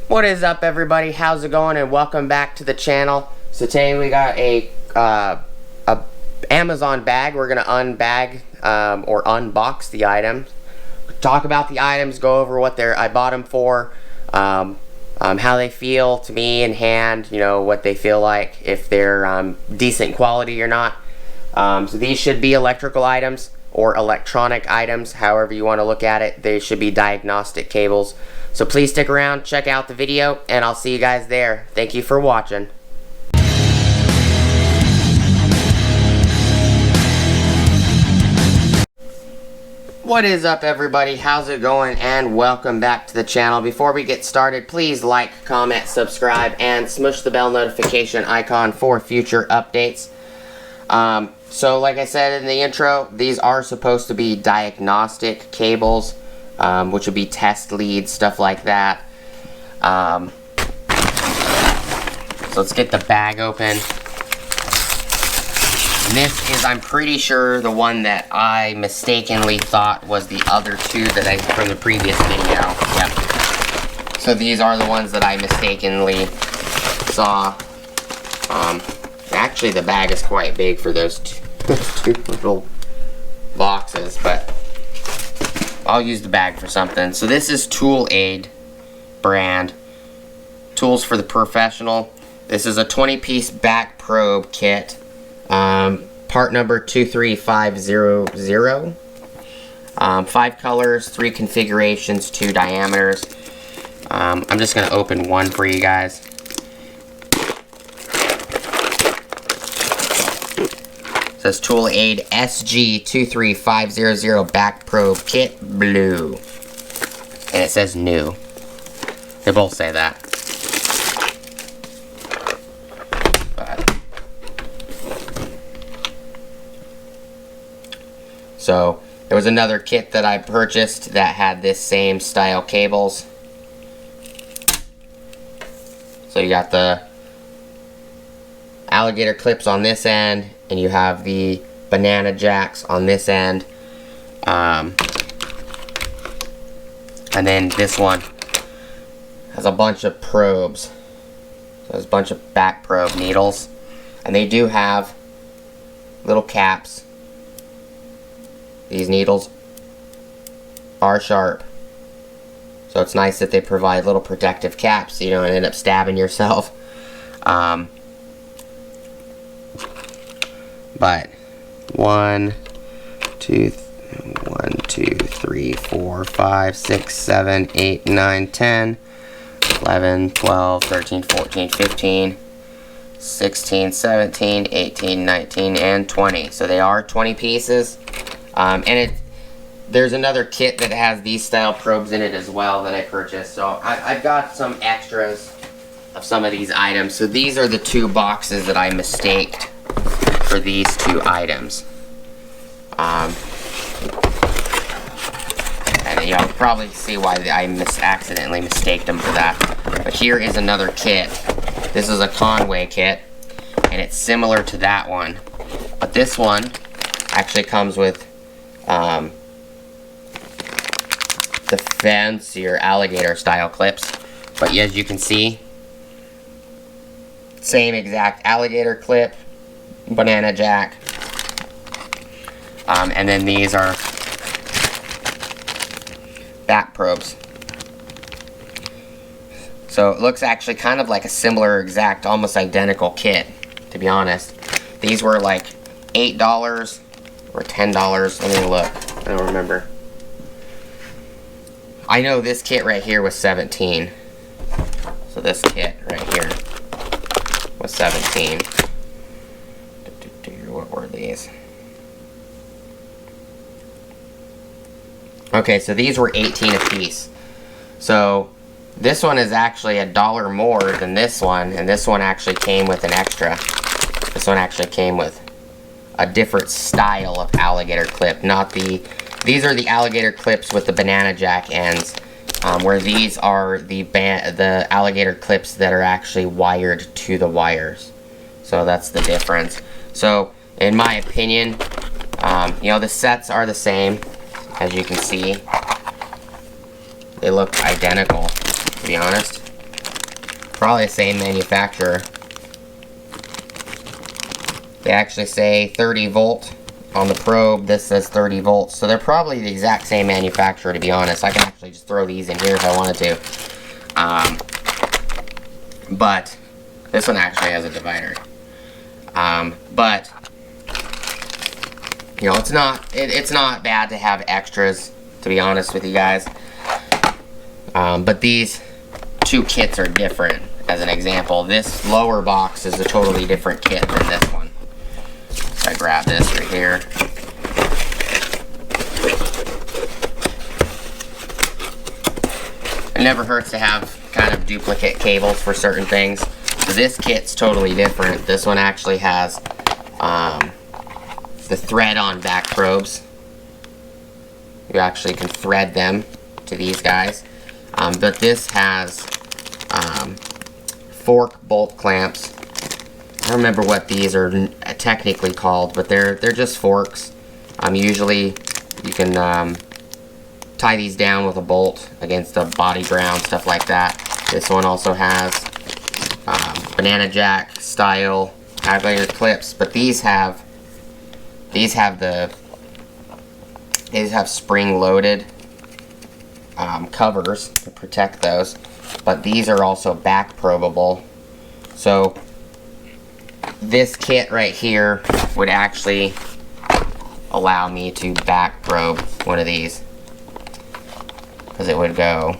What is up, everybody? How's it going? And welcome back to the channel. So today we got a Amazon bag. We're gonna unbag or unbox the items, talk about the items, go over what I bought them for, how they feel to me in hand, you know, what they feel like, if they're decent quality or not. So these should be electrical items or electronic items, however you want to look at it. They should be diagnostic cables. So please stick around, check out the video, and I'll see you guys there. Thank you for watching. What is up, everybody? How's it going? And welcome back to the channel. Before we get started, please like, comment, subscribe, and smush the bell notification icon for future updates. So like I said in the intro, these are supposed to be diagnostic cables, which would be test leads, stuff like that. So let's get the bag open. And this is, I'm pretty sure, the one that I mistakenly thought was the other two that from the previous video. Yep. So these are the ones that I mistakenly saw. Actually, the bag is quite big for those two little boxes, but I'll use the bag for something. So this is ToolAid brand. Tools for the professional. This is a 20-piece back probe kit. Part number 23500. 5 colors, 3 configurations, 2 diameters. I'm just going to open one for you guys. It says ToolAid SG23500 back probe kit blue. And it says new. They both say that. So there was another kit that I purchased that had this same style cables. So you got the alligator clips on this end, and you have the banana jacks on this end. And then this one has a bunch of probes. So there's a bunch of back probe needles. And they do have little caps. These needles are sharp, so it's nice that they provide little protective caps so you don't end up stabbing yourself. But 1, 2, 3, 4, 5, 6, 7, 8, 9, 10, 11, 12, 13, 14, 15, 16, 17, 18, 19, and 20. So they are 20 pieces. And there's another kit that has these style probes in it as well that I purchased. So I've got some extras of some of these items. So these are the 2 boxes that I mistaked for these 2 items. And you'll probably see why I accidentally mistaked them for that. But here is another kit. This is a Conway kit, and it's similar to that one. But this one actually comes with the fancier alligator style clips, but as you can see, same exact alligator clip, banana jack, and then these are back probes. So it looks actually kind of like a similar, exact, almost identical kit, to be honest. These were like $8 or $10. Let me look. I don't remember. I know this kit right here was $17. So this kit right here was $17. What were these? Okay, so these were $18 a piece. So this one is actually $1 more than this one, and this one actually came with an extra. This one actually came with a different style of alligator clip, not these are the alligator clips with the banana jack ends, where these are the alligator clips that are actually wired to the wires. So that's the difference. So in my opinion, you know, the sets are the same, as you can see. They look identical, to be honest. probably the same manufacturer. They actually say 30 volt on the probe. This says 30 volts. So they're probably the exact same manufacturer, to be honest. I can actually just throw these in here if I wanted to. But this one actually has a divider. But you know, it's not bad to have extras, to be honest with you guys. But these two kits are different. As an example, this lower box is a totally different kit than this one. So I grab this right here. It never hurts to have kind of duplicate cables for certain things. So this kit's totally different. This one actually has the thread-on back probes. You actually can thread them to these guys. But this has fork bolt clamps. I don't remember what these are technically called, but they're just forks. Usually you can tie these down with a bolt against a body ground, stuff like that. This one also has banana jack style alligator clips, but these have spring loaded covers to protect those, but these are also back probable. So this kit right here would actually allow me to back probe one of these, because it would go.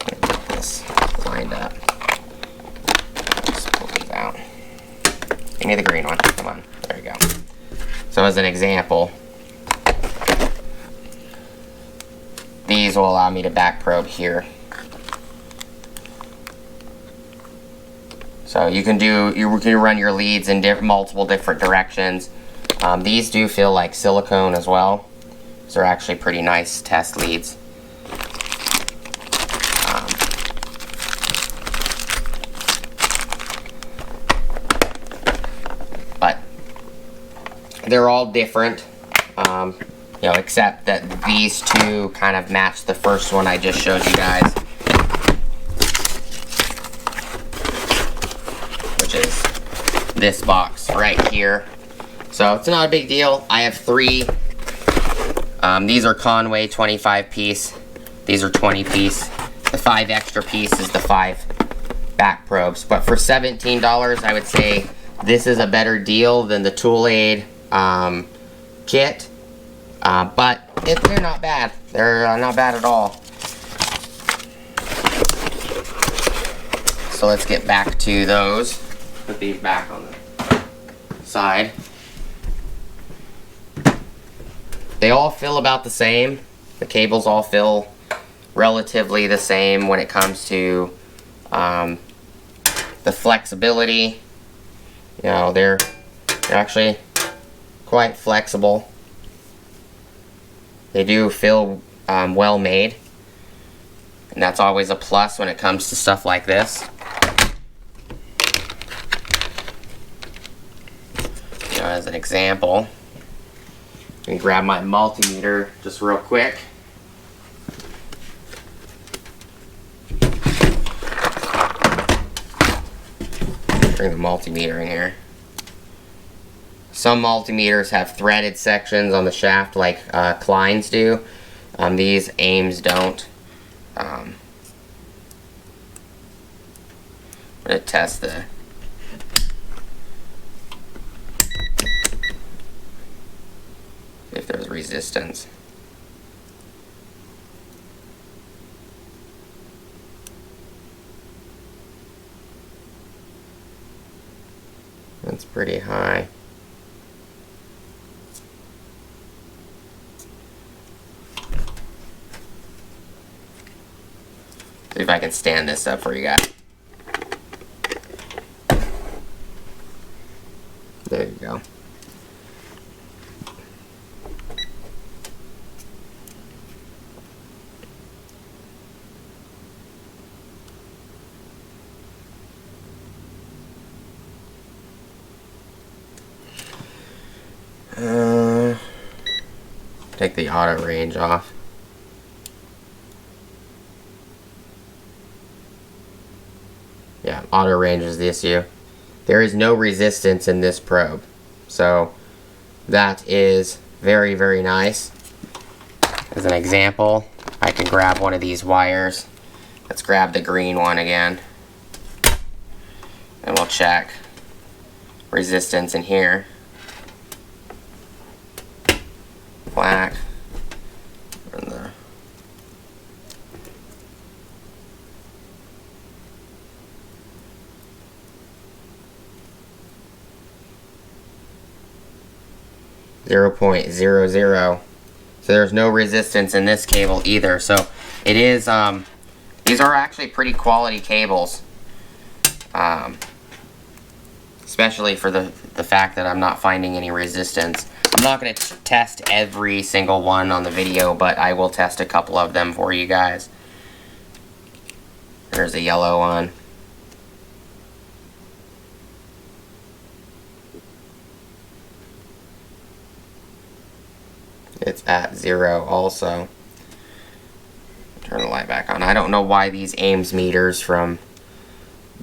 Get this lined up. Just pull these out. Give me the green one. Come on. There you go. So as an example, these will allow me to back probe here. So you can run your leads in multiple different directions. These do feel like silicone as well. These are actually pretty nice test leads. But they're all different, you know, except that these two kind of match the first one I just showed you guys, which is this box right here. So it's not a big deal. I have three. These are Conway 25 piece. These are 20 piece. The 5 extra piece is the 5 back probes. But for $17, I would say this is a better deal than the ToolAid kit. But they're not bad. They're not bad at all. So let's get back to those. Put these back on the side. They all feel about the same. The cables all feel relatively the same when it comes to the flexibility. You know, they're actually quite flexible. They do feel well made, and that's always a plus when it comes to stuff like this. You know, as an example, I can grab my multimeter just real quick. Bring the multimeter in here. Some multimeters have threaded sections on the shaft like Klein's do. These Ames don't. I'm going to test if there's resistance. That's pretty high. See if I can stand this up for you guys. There you go. Take the auto range off. Yeah, auto range is the issue. There is no resistance in this probe. So that is very, very nice. As an example, I can grab one of these wires. Let's grab the green one again. And we'll check resistance in here. Black. And the 0.00. So there's no resistance in this cable either. So it is, these are actually pretty quality cables. Especially for the fact that I'm not finding any resistance. I'm not going to test every single one on the video, but I will test a couple of them for you guys. There's a yellow one. It's at 0 also. Turn the light back on. I don't know why these Ames meters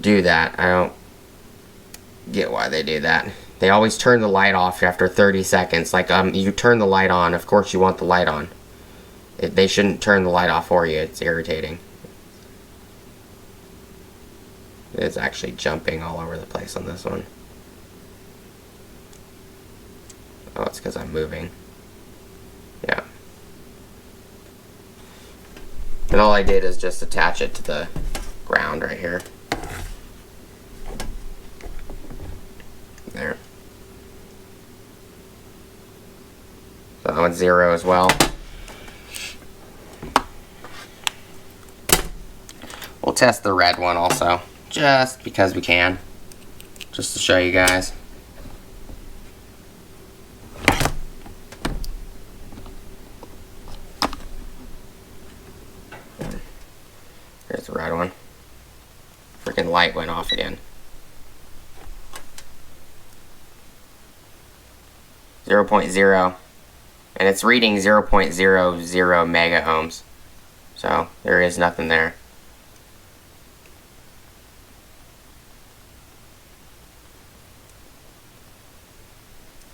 do that. I don't get why they do that. They always turn the light off after 30 seconds. Like, you turn the light on, of course you want the light on. They shouldn't turn the light off for you. It's irritating. It's actually jumping all over the place on this one. Oh, it's because I'm moving. Yeah. And all I did is just attach it to the ground right here. There. So that one's 0 as well. We'll test the red one also, just because we can, just to show you guys. Here's the red one. Freaking light went off again. 0.0, and it's reading 0.00 mega ohms, so there is nothing there.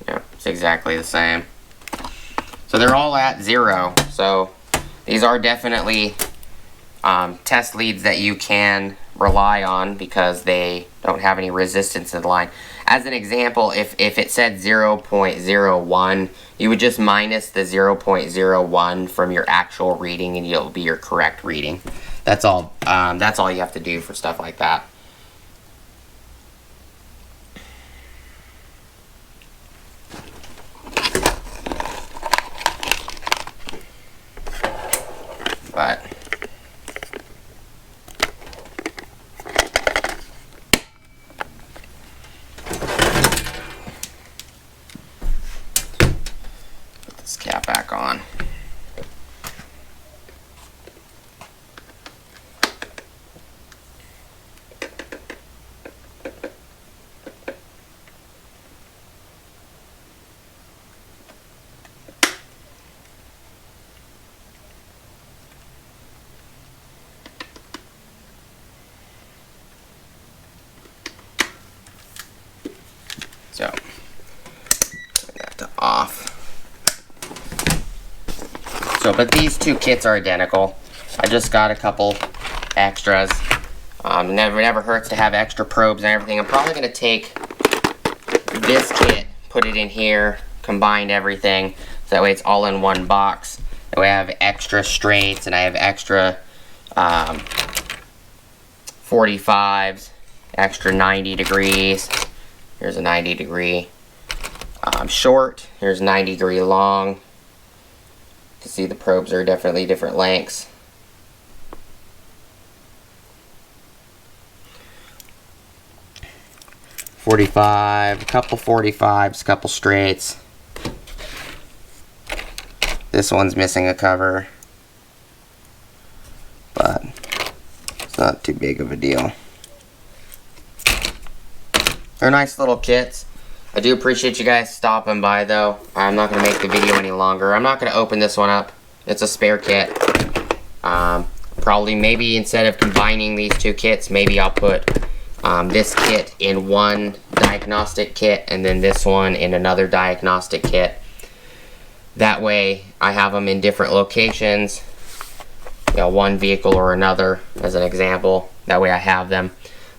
Yeah, it's exactly the same. So they're all at 0, so these are definitely test leads that you can rely on because they don't have any resistance in the line. As an example, if it said 0.01, you would just minus the 0.01 from your actual reading and it'll be your correct reading. That's all you have to do for stuff like that. But put this cap back on. So, turn that to off. So, but these two kits are identical. I just got a couple extras. Never hurts to have extra probes and everything. I'm probably going to take this kit, put it in here, combine everything, so that way it's all in one box. That way I have extra straights and I have extra 45s, extra 90 degrees. Here's a 90 degree short. Here's 90 degree long. You can see the probes are definitely different lengths. .45, a couple 45s, a couple straights. This one's missing a cover, but it's not too big of a deal. They're nice little kits. I do appreciate you guys stopping by though. I'm not going to make the video any longer. I'm not going to open this one up. It's a spare kit. Probably maybe instead of combining these two kits, maybe I'll put this kit in one diagnostic kit and then this one in another diagnostic kit. That way I have them in different locations, you know, one vehicle or another as an example. That way I have them.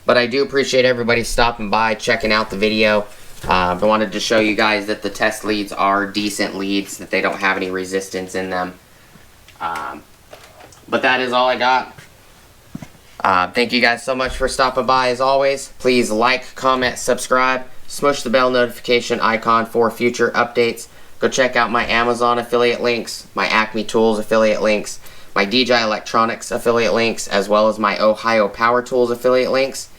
But I do appreciate everybody stopping by, checking out the video. I wanted to show you guys that the test leads are decent leads, that they don't have any resistance in them. But that is all I got. Thank you guys so much for stopping by as always. Please like, comment, subscribe, smush the bell notification icon for future updates. Go check out my Amazon affiliate links, my Acme Tools affiliate links, my DJI Electronics affiliate links, as well as my Ohio Power Tools affiliate links.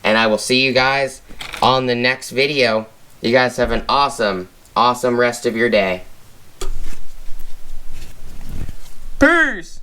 And I will see you guys on the next video. You guys have an awesome, awesome rest of your day. Peace!